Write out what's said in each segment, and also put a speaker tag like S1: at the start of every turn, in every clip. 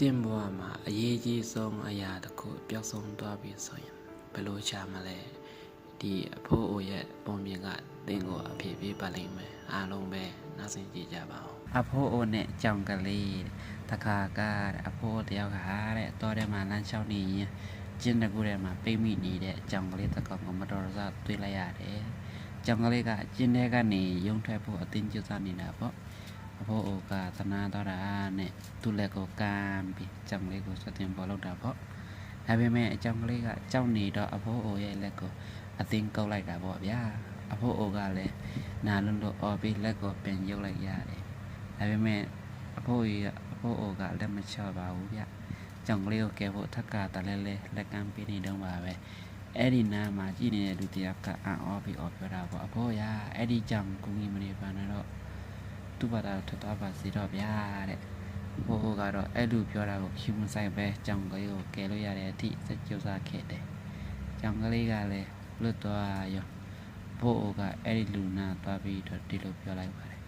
S1: တင်ဘွားမှာအရေးကြီးဆုံးအရာတစ်ခုပျောက်ဆုံးသွားပြီဆိုရင်ဘယ်လိုချမလဲဒီအဖိုးအိုရဲ့ပုံပြင်ကတင်ကိုအဖြစ်ပေးပါလိမ့်မယ်အားလုံးပဲနားဆင်ကြည့်ကြပါဦးအဖိုးအိုနဲ့ကြောင်ကလေးတခါကအဖိုးတယောက်ကတဲ့တော်ထဲမှာလမ်းလျှောက်နေရင်ကျင်းတကူထဲမှာပိတ်မိနေတဲ့ကြောင်ကလေးတစ်ကောင်ကိုမတော်တဆတွေ့လိုက်ရတယ်ကြောင်ကလေးကကျင်းထဲကနေရုံထွက်ဖို့အတင်းကြိုးစားနေတာပေါ့အဖိုးအိုကသနာတော်တာနဲ့သူ့လက်ကိုကမ်းပြီးကြောင်ကလေးကိုဆွတင်ပေါ်လောက်တာပေါ့ဒါပေမဲ့အကြောင်ကလေးကကြောက်နေတော့အဖိုးအိုရဲ့လက်ကိုအသိကုတ်လိုက်တာပေါ့ဗျာအဖိုးအိုကလည်းနာလွန်းလို့အော်ပြီးလက်ကိုပြန်ရုပ်လိုက်ရတယ်ဒါပေမဲ့အဖိုးအိုကလက်မချပါဘူးဗျကြောင်ကလေးကိုကဲဖို့ထက်ကတလဲလဲလက်ကမ်းပေးနေတော့ပါပဲအဲ့ဒီနားမှာကြည့်နေတဲ့လူတယောက်ကအံ့ဩပြီးအော်ပြောတာပေါ့အဖိုးရအဲ့ဒီကြောင်ကူကြီးမနေပါနဲ့တော့သူ့ဘာသာထွက်သွားပါစီတော့ဗျာတဲ့ဟိုကတော့အဲ့လူပြောတာကိုခီးမဆိုင်ပဲကြောင်ကလေးကိုကဲလို့ရတဲ့အထိစကြိုးစားခဲ့တယ်ကြောင်ကလေးကလည်းလွတ်သွားရောဘိုးကအဲ့ဒီလူနာသွားပြီးတော့ဒီလိုပြောလိုက်ပါတယ်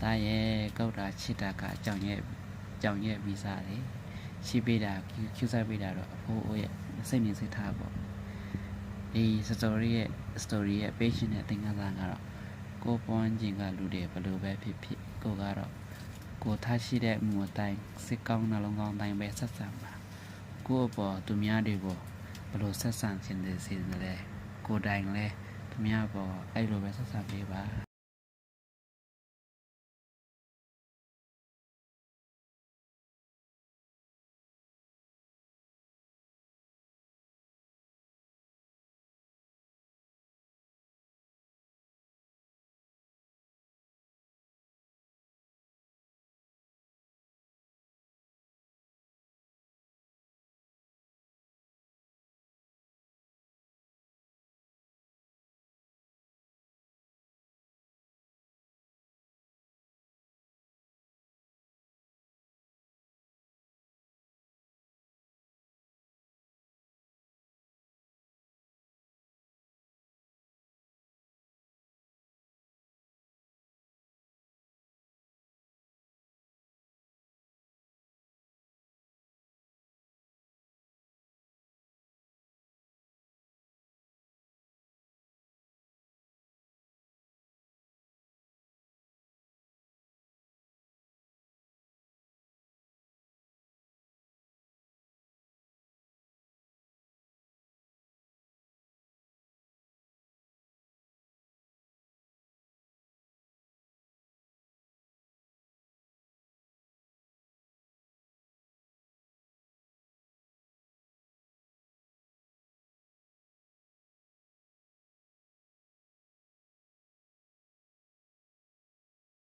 S1: ဒါရဲ့ကောက်တာချစ်တာကကြောင်ရဲ့ဗီဇာလေရှိပေးတာကျူးစားပေးတာတော့အဖိုးရဲ့စိတ်မြင်စိတ်ထားပေါ့ဒီစတိုရီရဲ့ page နဲ့သင်ခန်းစာကတော့ကိုပွန်ချင်းကလူတွေဘယ်လိုပဲဖြစ်ဖြစ်ကိုကတော့ကိုထားရှိတဲ့မှုအတိုင်းစစ်ကောင်းနှလုံးကောင်းတိုင်းပဲဆက်ဆံပါကိုအပေါ်သူများတွေကိုဘယ်လိုဆက်ဆံခြင်းတွေစီလဲကိုတိုင်လဲသူများပေါ်အဲ့လိုပဲဆက်ဆံပေးပါ